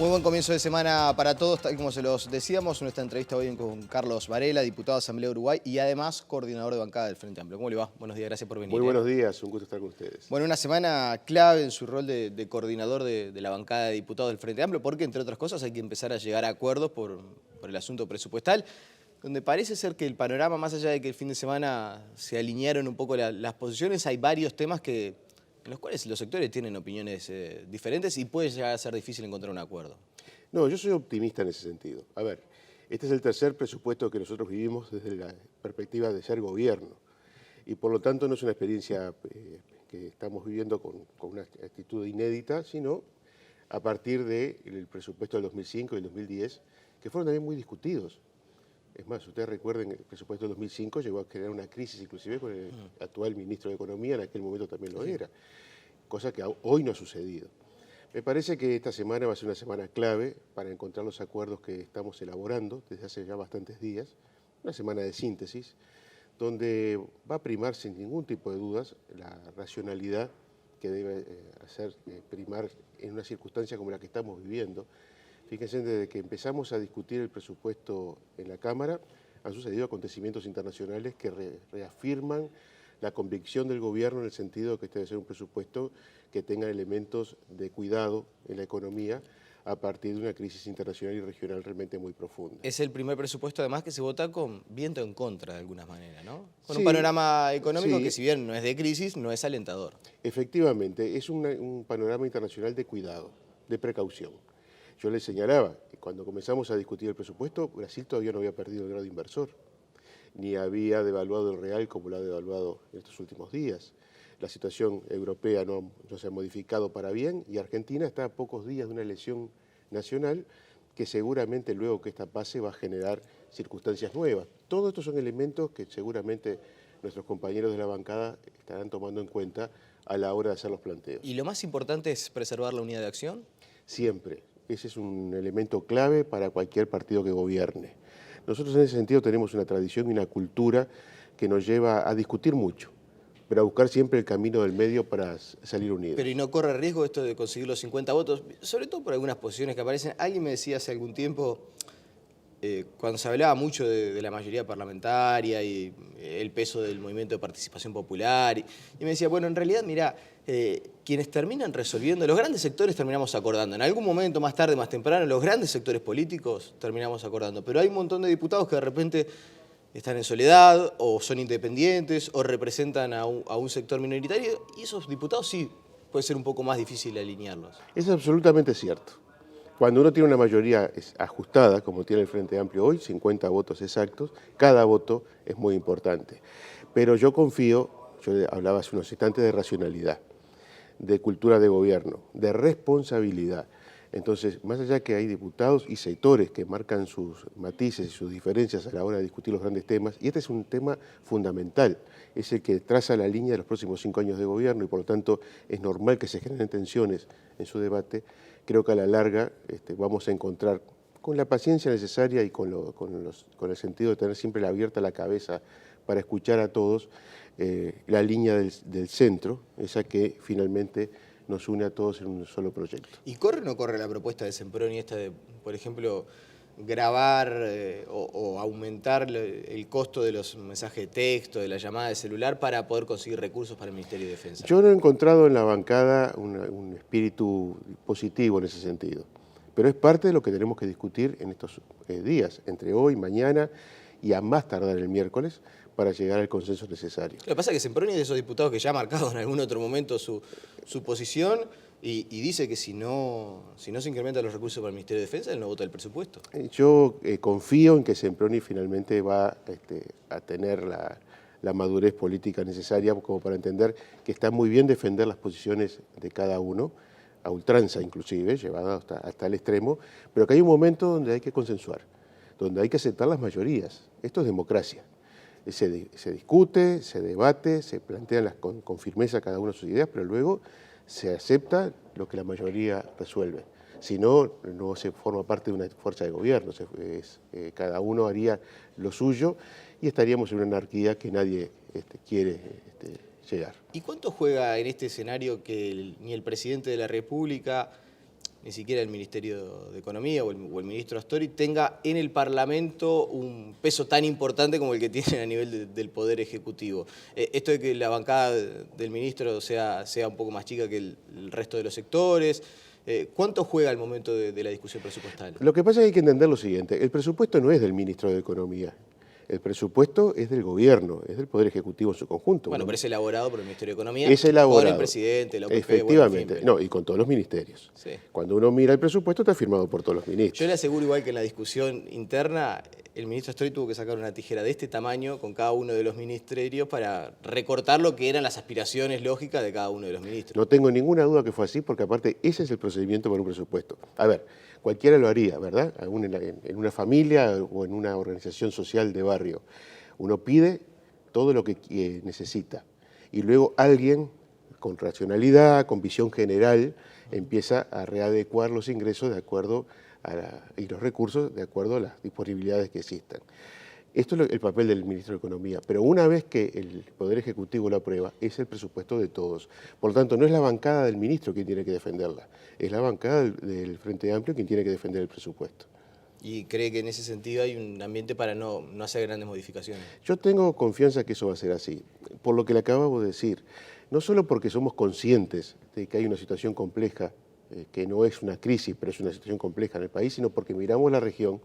Muy buen comienzo de semana para todos, tal como se los decíamos, nuestra entrevista hoy con Carlos Varela, diputado de Asamblea de Uruguay y además coordinador de bancada del Frente Amplio. ¿Cómo le va? Buenos días, gracias por venir. Muy buenos días, un gusto estar con ustedes. Bueno, una semana clave en su rol de coordinador de la bancada de diputados del Frente Amplio, porque entre otras cosas hay que empezar a llegar a acuerdos por el asunto presupuestal, donde parece ser que el panorama, más allá de que el fin de semana se alinearon un poco las posiciones, hay varios temas en los cuales los sectores tienen opiniones diferentes y puede llegar a ser difícil encontrar un acuerdo. No, yo soy optimista en ese sentido. A ver, este es el tercer presupuesto que nosotros vivimos desde la perspectiva de ser gobierno. Y por lo tanto no es una experiencia que estamos viviendo con una actitud inédita, sino a partir del presupuesto del 2005 y el 2010, que fueron también muy discutidos. Es más, ustedes recuerden, el presupuesto del 2005 llegó a crear una crisis inclusive con el actual ministro de Economía, en aquel momento también lo era, cosa que hoy no ha sucedido. Me parece que esta semana va a ser una semana clave para encontrar los acuerdos que estamos elaborando desde hace ya bastantes días, una semana de síntesis, donde va a primar sin ningún tipo de dudas la racionalidad que debe hacer primar en una circunstancia como la que estamos viviendo. Fíjense, desde que empezamos a discutir el presupuesto en la Cámara, han sucedido acontecimientos internacionales que reafirman la convicción del gobierno en el sentido de que este debe ser un presupuesto que tenga elementos de cuidado en la economía a partir de una crisis internacional y regional realmente muy profunda. Es el primer presupuesto además que se vota con viento en contra de alguna manera, ¿no? Con Sí, un panorama económico sí. que si bien no es de crisis, no es alentador. Efectivamente, es un panorama internacional de cuidado, de precaución. Yo les señalaba que cuando comenzamos a discutir el presupuesto, Brasil todavía no había perdido el grado inversor, ni había devaluado el real como lo ha devaluado en estos últimos días. La situación europea no se ha modificado para bien y Argentina está a pocos días de una elección nacional que seguramente luego que esta pase va a generar circunstancias nuevas. Todos estos son elementos que seguramente nuestros compañeros de la bancada estarán tomando en cuenta a la hora de hacer los planteos. ¿Y lo más importante es preservar la unidad de acción? Siempre. Ese es un elemento clave para cualquier partido que gobierne. Nosotros en ese sentido tenemos una tradición y una cultura que nos lleva a discutir mucho, pero a buscar siempre el camino del medio para salir unidos. Pero ¿y no corre riesgo esto de conseguir los 50 votos? Sobre todo por algunas posiciones que aparecen. Alguien me decía hace algún tiempo, cuando se hablaba mucho de la mayoría parlamentaria y el peso del movimiento de participación popular, y me decía, bueno, en realidad, mirá, quienes terminan resolviendo, los grandes sectores terminamos acordando. En algún momento, más tarde, más temprano, los grandes sectores políticos terminamos acordando. Pero hay un montón de diputados que de repente están en soledad, o son independientes, o representan a un sector minoritario, y esos diputados sí puede ser un poco más difícil alinearlos. Es absolutamente cierto. Cuando uno tiene una mayoría ajustada, como tiene el Frente Amplio hoy, 50 votos exactos, cada voto es muy importante. Pero yo confío, yo hablaba hace unos instantes de racionalidad, de cultura de gobierno, de responsabilidad. Entonces, más allá que hay diputados y sectores que marcan sus matices y sus diferencias a la hora de discutir los grandes temas, y este es un tema fundamental, es el que traza la línea de los próximos 5 años de gobierno y por lo tanto es normal que se generen tensiones en su debate, creo que a la larga vamos a encontrar, con la paciencia necesaria y con el sentido de tener siempre abierta la cabeza para escuchar a todos, la línea del centro, esa que finalmente nos une a todos en un solo proyecto. ¿Y corre o no corre la propuesta de Semproni esta de, por ejemplo, grabar o aumentar el costo de los mensajes de texto, de la llamada de celular para poder conseguir recursos para el Ministerio de Defensa? Yo no he encontrado en la bancada un espíritu positivo en ese sentido, pero es parte de lo que tenemos que discutir en estos días, entre hoy, mañana y a más tardar el miércoles, para llegar al consenso necesario. Lo que pasa es que Semproni es de esos diputados que ya ha marcado en algún otro momento su posición y dice que si no se incrementan los recursos para el Ministerio de Defensa, él no vota el presupuesto. Yo confío en que Semproni finalmente va a tener la madurez política necesaria como para entender que está muy bien defender las posiciones de cada uno, a ultranza inclusive, llevada hasta el extremo, pero que hay un momento donde hay que consensuar, donde hay que aceptar las mayorías. Esto es democracia. Se discute, se debate, se plantean con firmeza cada una de sus ideas, pero luego se acepta lo que la mayoría resuelve. Si no, no se forma parte de una fuerza de gobierno, cada uno haría lo suyo y estaríamos en una anarquía que nadie quiere llegar. ¿Y cuánto juega en este escenario que ni el presidente de la República ni siquiera el Ministerio de Economía o el ministro Astori tenga en el Parlamento un peso tan importante como el que tiene a nivel del Poder Ejecutivo. Esto de que la bancada del ministro sea un poco más chica que el resto de los sectores, ¿cuánto juega al momento de la discusión presupuestal? Lo que pasa es que hay que entender lo siguiente, el presupuesto no es del ministro de Economía. El presupuesto es del gobierno, es del Poder Ejecutivo en su conjunto. Bueno, pero es elaborado por el Ministerio de Economía, es elaborado, con el presidente, la OPP, efectivamente, bueno, en fin, no, y con todos los ministerios. Sí. Cuando uno mira el presupuesto está firmado por todos los ministros. Yo le aseguro igual que en la discusión interna, el ministro Astori tuvo que sacar una tijera de este tamaño con cada uno de los ministerios para recortar lo que eran las aspiraciones lógicas de cada uno de los ministros. No tengo ninguna duda que fue así, porque aparte ese es el procedimiento para un presupuesto. A ver, cualquiera lo haría, ¿verdad? Aún en una familia o en una organización social de barrio. Uno pide todo lo que necesita y luego alguien con racionalidad, con visión general, empieza a readecuar los ingresos de acuerdo y los recursos de acuerdo a las disponibilidades que existan. Esto es el papel del ministro de Economía, pero una vez que el Poder Ejecutivo lo aprueba, es el presupuesto de todos. Por lo tanto, no es la bancada del ministro quien tiene que defenderla, es la bancada del Frente Amplio quien tiene que defender el presupuesto. ¿Y cree que en ese sentido hay un ambiente para no hacer grandes modificaciones? Yo tengo confianza que eso va a ser así, por lo que le acabamos de decir. No solo porque somos conscientes de que hay una situación compleja, que no es una crisis, pero es una situación compleja en el país, sino porque miramos la región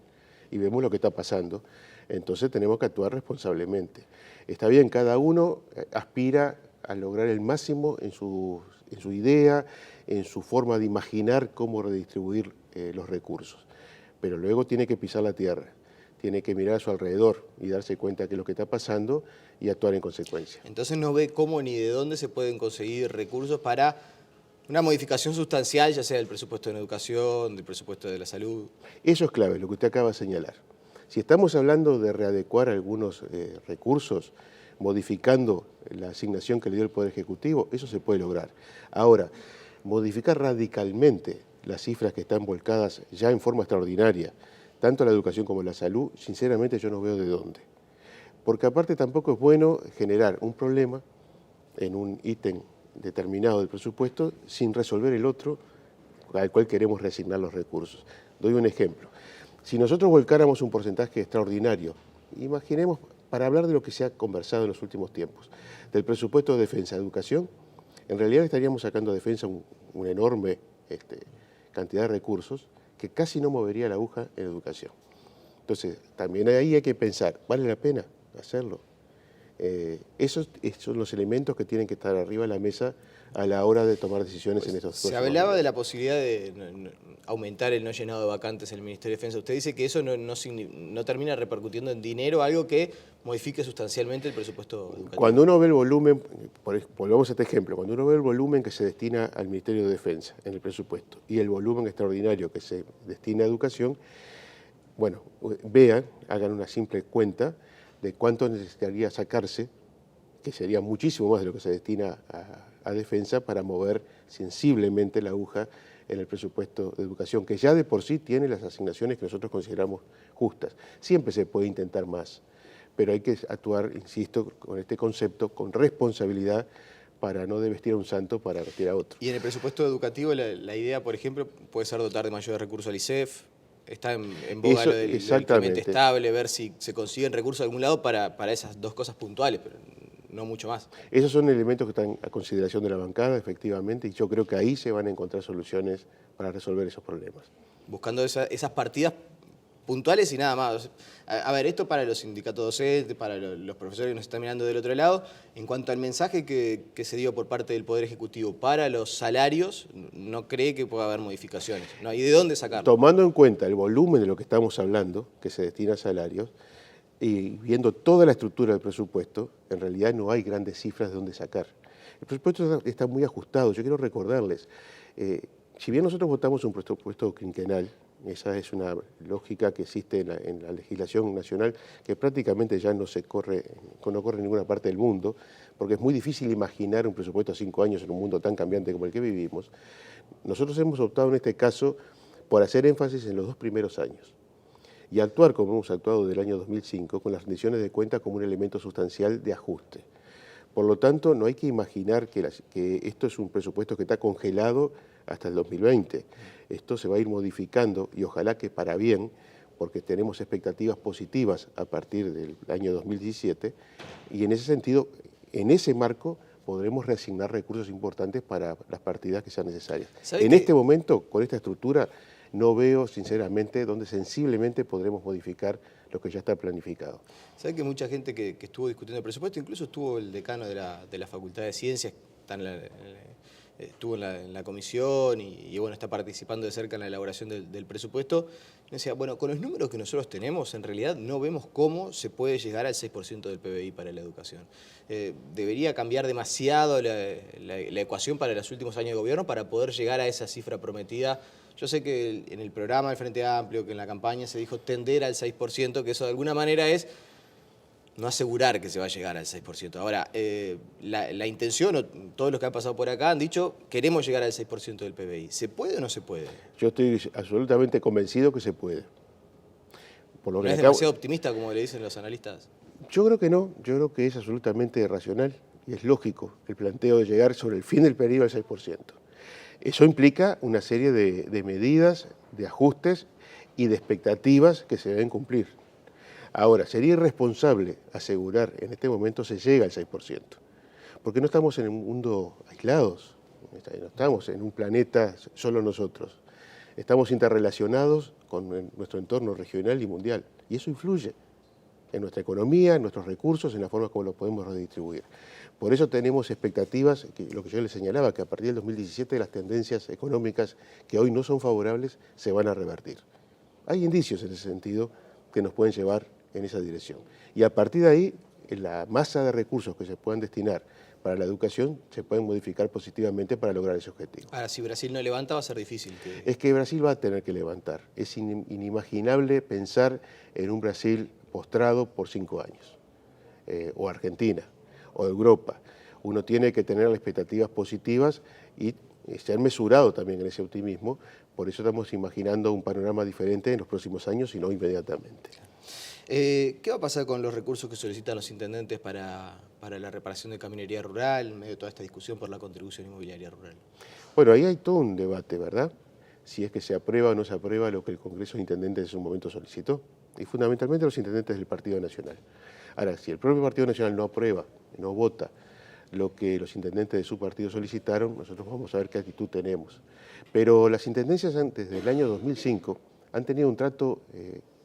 y vemos lo que está pasando, entonces tenemos que actuar responsablemente. Está bien, cada uno aspira a lograr el máximo en su idea, en su forma de imaginar cómo redistribuir los recursos. Pero luego tiene que pisar la tierra, tiene que mirar a su alrededor y darse cuenta de qué es lo que está pasando y actuar en consecuencia. Entonces no ve cómo ni de dónde se pueden conseguir recursos para una modificación sustancial, ya sea del presupuesto de educación, del presupuesto de la salud. Eso es clave, lo que usted acaba de señalar. Si estamos hablando de readecuar algunos recursos, modificando la asignación que le dio el Poder Ejecutivo, eso se puede lograr. Ahora, modificar radicalmente las cifras que están volcadas ya en forma extraordinaria, tanto la educación como la salud, sinceramente yo no veo de dónde. Porque aparte tampoco es bueno generar un problema en un ítem determinado del presupuesto sin resolver el otro al cual queremos reasignar los recursos. Doy un ejemplo. Si nosotros volcáramos un porcentaje extraordinario, imaginemos, para hablar de lo que se ha conversado en los últimos tiempos, del presupuesto de defensa de educación, en realidad estaríamos sacando a defensa una enorme cantidad de recursos que casi no movería la aguja en educación. Entonces, también ahí hay que pensar, ¿vale la pena hacerlo? Esos son los elementos que tienen que estar arriba de la mesa a la hora de tomar decisiones en estos Se hablaba de la posibilidad de aumentar el no llenado de vacantes en el Ministerio de Defensa. Usted dice que eso no termina repercutiendo en dinero, algo que modifique sustancialmente el presupuesto educativo. Cuando uno ve el volumen, volvamos a este ejemplo, cuando uno ve el volumen que se destina al Ministerio de Defensa en el presupuesto y el volumen extraordinario que se destina a educación, bueno, vean, hagan una simple cuenta de cuánto necesitaría sacarse, que sería muchísimo más de lo que se destina a defensa, para mover sensiblemente la aguja en el presupuesto de educación, que ya de por sí tiene las asignaciones que nosotros consideramos justas. Siempre se puede intentar más, pero hay que actuar, insisto, con este concepto, con responsabilidad, para no desvestir a un santo para vestir a otro. Y en el presupuesto educativo la idea, por ejemplo, puede ser dotar de mayores recursos al ISEF. Está en boga lo del incremento estable, ver si se consiguen recursos de algún lado para esas dos cosas puntuales, pero no mucho más. Esos son elementos que están a consideración de la bancada, efectivamente, y yo creo que ahí se van a encontrar soluciones para resolver esos problemas. Buscando esas partidas puntuales y nada más. A ver, esto para los sindicatos docentes, para los profesores que nos están mirando del otro lado, en cuanto al mensaje que se dio por parte del Poder Ejecutivo para los salarios, ¿no cree que pueda haber modificaciones? ¿No? ¿Y de dónde sacarlo? Tomando en cuenta el volumen de lo que estamos hablando, que se destina a salarios, y viendo toda la estructura del presupuesto, en realidad no hay grandes cifras de dónde sacar. El presupuesto está muy ajustado. Yo quiero recordarles, si bien nosotros votamos un presupuesto quinquenal, esa es una lógica que existe en la legislación nacional, que prácticamente ya no corre en ninguna parte del mundo, porque es muy difícil imaginar un presupuesto a 5 años en un mundo tan cambiante como el que vivimos. Nosotros hemos optado en este caso por hacer énfasis en los 2 primeros años y actuar como hemos actuado desde el año 2005, con las rendiciones de cuenta como un elemento sustancial de ajuste. Por lo tanto, no hay que imaginar que esto es un presupuesto que está congelado hasta el 2020. Esto se va a ir modificando y ojalá que para bien, porque tenemos expectativas positivas a partir del año 2017 y en ese sentido, en ese marco, podremos reasignar recursos importantes para las partidas que sean necesarias. En este momento, con esta estructura, no veo sinceramente dónde sensiblemente podremos modificar lo que ya está planificado. ¿Sabe que mucha gente que estuvo discutiendo el presupuesto, incluso estuvo el decano de la Facultad de Ciencias, estuvo en la comisión y bueno, está participando de cerca en la elaboración del presupuesto, me decía, bueno, con los números que nosotros tenemos, en realidad no vemos cómo se puede llegar al 6% del PBI para la educación. Debería cambiar demasiado la ecuación para los últimos años de gobierno para poder llegar a esa cifra prometida. Yo sé que en el programa del Frente Amplio, que en la campaña se dijo tender al 6%, que eso de alguna manera es no asegurar que se va a llegar al 6%. Ahora, la intención, o todos los que han pasado por acá han dicho, queremos llegar al 6% del PBI. ¿Se puede o no se puede? Yo estoy absolutamente convencido que se puede. Por lo ¿No que es demasiado optimista, como le dicen los analistas? Yo creo que no, yo creo que es absolutamente racional y es lógico el planteo de llegar sobre el fin del periodo al 6%. Eso implica una serie de medidas, de ajustes y de expectativas que se deben cumplir. Ahora, sería irresponsable asegurar en este momento se llega al 6%, porque no estamos en un mundo aislados, no estamos en un planeta solo nosotros, estamos interrelacionados con nuestro entorno regional y mundial, y eso influye en nuestra economía, en nuestros recursos, en la forma como los podemos redistribuir. Por eso tenemos expectativas, lo que yo les señalaba, que a partir del 2017 las tendencias económicas que hoy no son favorables se van a revertir. Hay indicios en ese sentido que nos pueden llevar en esa dirección. Y a partir de ahí, la masa de recursos que se puedan destinar para la educación se pueden modificar positivamente para lograr ese objetivo. Ahora, si Brasil no levanta, va a ser difícil. Es que Brasil va a tener que levantar. Es inimaginable pensar en un Brasil postrado por 5 años, o Argentina, o Europa. Uno tiene que tener las expectativas positivas y ser mesurado también en ese optimismo. Por eso estamos imaginando un panorama diferente en los próximos años y no inmediatamente. ¿Qué va a pasar con los recursos que solicitan los intendentes para la reparación de caminería rural, en medio de toda esta discusión por la contribución inmobiliaria rural? Bueno, ahí hay todo un debate, ¿verdad? Si es que se aprueba o no se aprueba lo que el Congreso de Intendentes en su momento solicitó, y fundamentalmente los intendentes del Partido Nacional. Ahora, si el propio Partido Nacional no aprueba, no vota lo que los intendentes de su partido solicitaron, nosotros vamos a ver qué actitud tenemos. Pero las intendencias desde el año 2005 han tenido un trato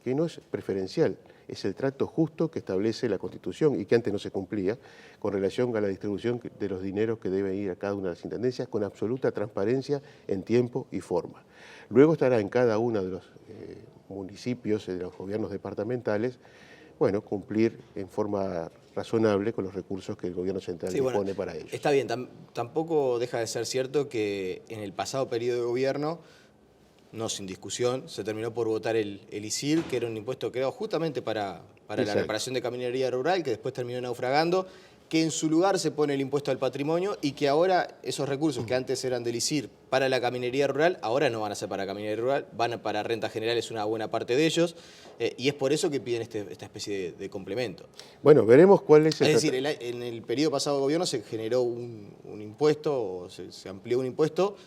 que no es preferencial, es el trato justo que establece la Constitución y que antes no se cumplía con relación a la distribución de los dineros que deben ir a cada una de las intendencias con absoluta transparencia en tiempo y forma. Luego estará en cada uno de los municipios, de los gobiernos departamentales, bueno, cumplir en forma razonable con los recursos que el gobierno central dispone para ellos. Está bien, tampoco deja de ser cierto que en el pasado periodo de gobierno, no sin discusión, se terminó por votar el ISIR, que era un impuesto creado justamente para la reparación de caminería rural, que después terminó naufragando, que en su lugar se pone el impuesto al patrimonio y que ahora esos recursos que antes eran del ISIR para la caminería rural, ahora no van a ser para caminería rural, van para rentas generales una buena parte de ellos, y es por eso que piden esta especie de complemento. Bueno, veremos cuál es el... Es decir, en el periodo pasado de gobierno se generó un impuesto, o se amplió un impuesto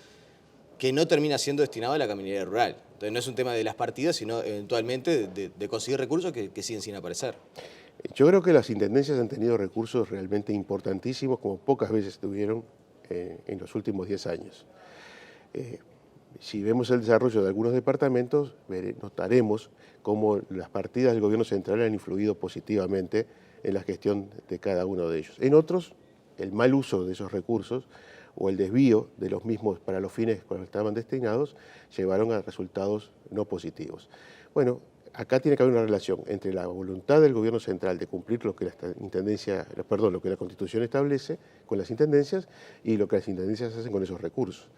que no termina siendo destinado a la caminería rural. Entonces no es un tema de las partidas, sino eventualmente de conseguir recursos que siguen sin aparecer. Yo creo que las intendencias han tenido recursos realmente importantísimos, como pocas veces tuvieron en los últimos 10 años. Si vemos el desarrollo de algunos departamentos, notaremos cómo las partidas del gobierno central han influido positivamente en la gestión de cada uno de ellos. En otros, el mal uso de esos recursos o el desvío de los mismos para los fines con los que estaban destinados llevaron a resultados no positivos. Bueno, acá tiene que haber una relación entre la voluntad del gobierno central de cumplir lo que lo que la Constitución establece con las intendencias y lo que las intendencias hacen con esos recursos.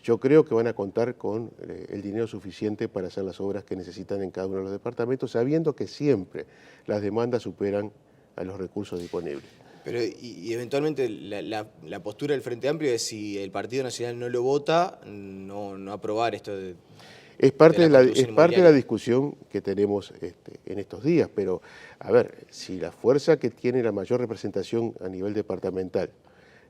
Yo creo que van a contar con el dinero suficiente para hacer las obras que necesitan en cada uno de los departamentos, sabiendo que siempre las demandas superan a los recursos disponibles. Pero y eventualmente la postura del Frente Amplio es si el Partido Nacional no lo vota, no aprobar esto de... Es parte de la discusión que tenemos en estos días, pero a ver, si la fuerza que tiene la mayor representación a nivel departamental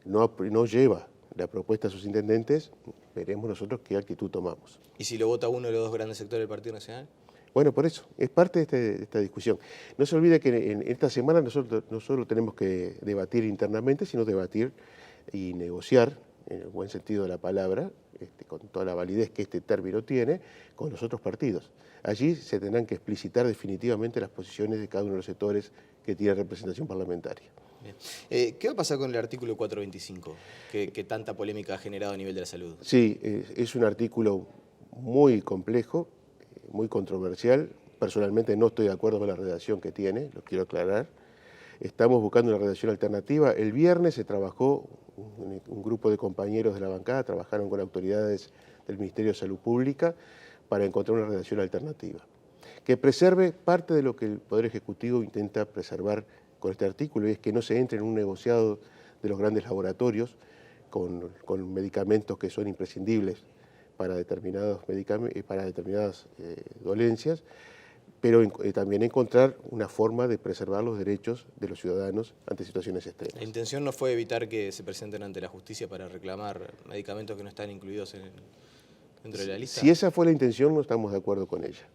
no lleva la propuesta de sus intendentes, veremos nosotros qué actitud tomamos. ¿Y si lo vota uno de los dos grandes sectores del Partido Nacional? Bueno, por eso, es parte de esta discusión. No se olvide que en esta semana nosotros no solo tenemos que debatir internamente, sino debatir y negociar, en el buen sentido de la palabra, con toda la validez que este término tiene, con los otros partidos. Allí se tendrán que explicitar definitivamente las posiciones de cada uno de los sectores que tiene representación parlamentaria. Bien. ¿Qué va a pasar con el artículo 425, que tanta polémica ha generado a nivel de la salud? Sí, es un artículo muy complejo, muy controversial. Personalmente no estoy de acuerdo con la redacción que tiene, lo quiero aclarar. Estamos buscando una redacción alternativa. El viernes se trabajó, un grupo de compañeros de la bancada trabajaron con autoridades del Ministerio de Salud Pública para encontrar una redacción alternativa, que preserve parte de lo que el Poder Ejecutivo intenta preservar con este artículo, y es que no se entre en un negociado de los grandes laboratorios con medicamentos que son imprescindibles para determinadas dolencias, pero también encontrar una forma de preservar los derechos de los ciudadanos ante situaciones extremas. La intención no fue evitar que se presenten ante la justicia para reclamar medicamentos que no están incluidos dentro de la lista. Si esa fue la intención, no estamos de acuerdo con ella.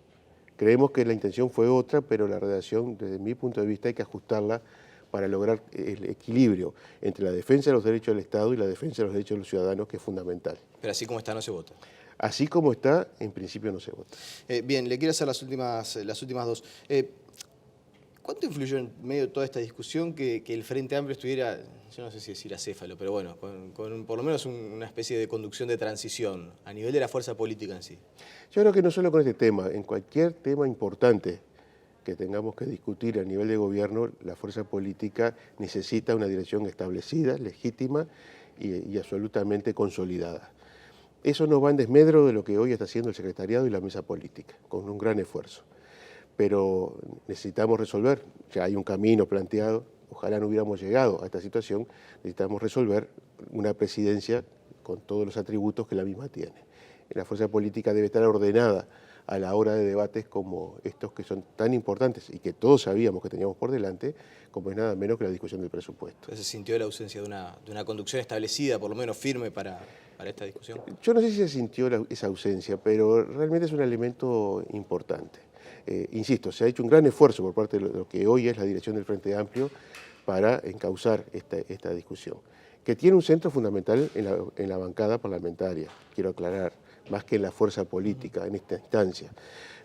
Creemos que la intención fue otra, pero la redacción, desde mi punto de vista, hay que ajustarla para lograr el equilibrio entre la defensa de los derechos del Estado y la defensa de los derechos de los ciudadanos, que es fundamental. Pero así como está, no se vota. Así como está, en principio no se vota. Bien, le quiero hacer las últimas dos. ¿Cuánto influyó en medio de toda esta discusión que el Frente Amplio estuviera, yo no sé si decir acéfalo, pero bueno, con por lo menos una especie de conducción de transición a nivel de la fuerza política en sí? Yo creo que no solo con este tema, en cualquier tema importante que tengamos que discutir a nivel de gobierno, la fuerza política necesita una dirección establecida, legítima y absolutamente consolidada. Eso no va en desmedro de lo que hoy está haciendo el secretariado y la mesa política, con un gran esfuerzo. Pero necesitamos resolver, ya hay un camino planteado, ojalá no hubiéramos llegado a esta situación, necesitamos resolver una presidencia con todos los atributos que la misma tiene. La fuerza política debe estar ordenada a la hora de debates como estos, que son tan importantes y que todos sabíamos que teníamos por delante, como es nada menos que la discusión del presupuesto. Entonces, ¿se sintió la ausencia de una conducción establecida, por lo menos firme, para esta discusión? Yo no sé si se sintió esa ausencia, pero realmente es un elemento importante. Insisto, se ha hecho un gran esfuerzo por parte de lo que hoy es la dirección del Frente Amplio para encauzar esta discusión, que tiene un centro fundamental en la bancada parlamentaria, quiero aclarar, más que en la fuerza política en esta instancia.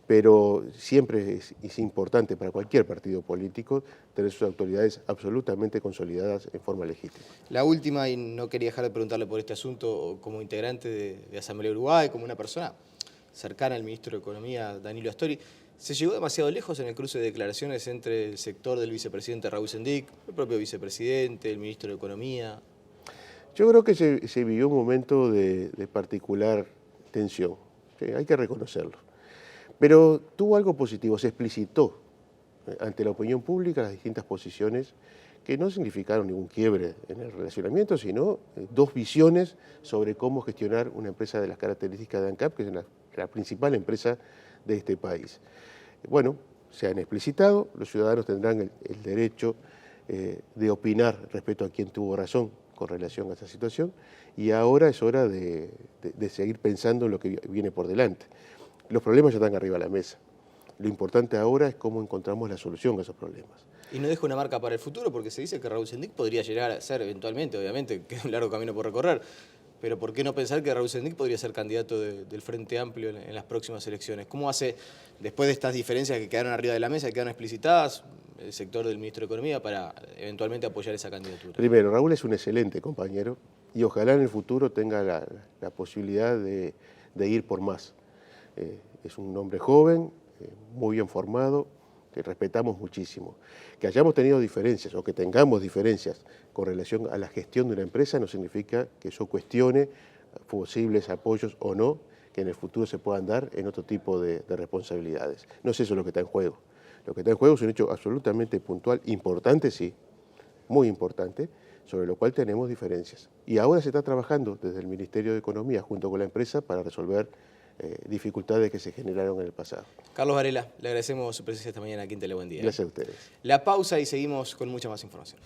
Pero siempre es importante para cualquier partido político tener sus autoridades absolutamente consolidadas en forma legítima. La última, y no quería dejar de preguntarle por este asunto, como integrante de Asamblea Uruguay, como una persona cercana al ministro de Economía, Danilo Astori, ¿se llegó demasiado lejos en el cruce de declaraciones entre el sector del vicepresidente Raúl Sendic, el propio vicepresidente, el ministro de Economía? Yo creo que se vivió un momento de particular tensión, ¿sí? Hay que reconocerlo. Pero tuvo algo positivo, se explicitó ante la opinión pública las distintas posiciones que no significaron ningún quiebre en el relacionamiento, sino dos visiones sobre cómo gestionar una empresa de las características de ANCAP, que es la principal empresa de este país. Bueno, se han explicitado, los ciudadanos tendrán el derecho de opinar respecto a quién tuvo razón con relación a esta situación, y ahora es hora de seguir pensando en lo que viene por delante. Los problemas ya están arriba de la mesa. Lo importante ahora es cómo encontramos la solución a esos problemas. Y no deja una marca para el futuro, porque se dice que Raúl Sendic podría llegar a ser eventualmente, obviamente, queda un largo camino por recorrer, pero ¿por qué no pensar que Raúl Sendic podría ser candidato del Frente Amplio en las próximas elecciones? ¿Cómo hace, después de estas diferencias que quedaron arriba de la mesa, que quedaron explicitadas, el sector del ministro de Economía para eventualmente apoyar esa candidatura? Primero, Raúl es un excelente compañero y ojalá en el futuro tenga la posibilidad de ir por más. Es un hombre joven, muy bien formado, que respetamos muchísimo. Que hayamos tenido diferencias o que tengamos diferencias con relación a la gestión de una empresa no significa que eso cuestione posibles apoyos o no que en el futuro se puedan dar en otro tipo de responsabilidades. No es eso lo que está en juego. Lo que está en juego es un hecho absolutamente puntual, importante sí, muy importante, sobre lo cual tenemos diferencias. Y ahora se está trabajando desde el Ministerio de Economía junto con la empresa para resolver dificultades que se generaron en el pasado. Carlos Varela, le agradecemos su presencia esta mañana aquí en Tele Buen Día. Gracias a ustedes. La pausa y seguimos con mucha más información.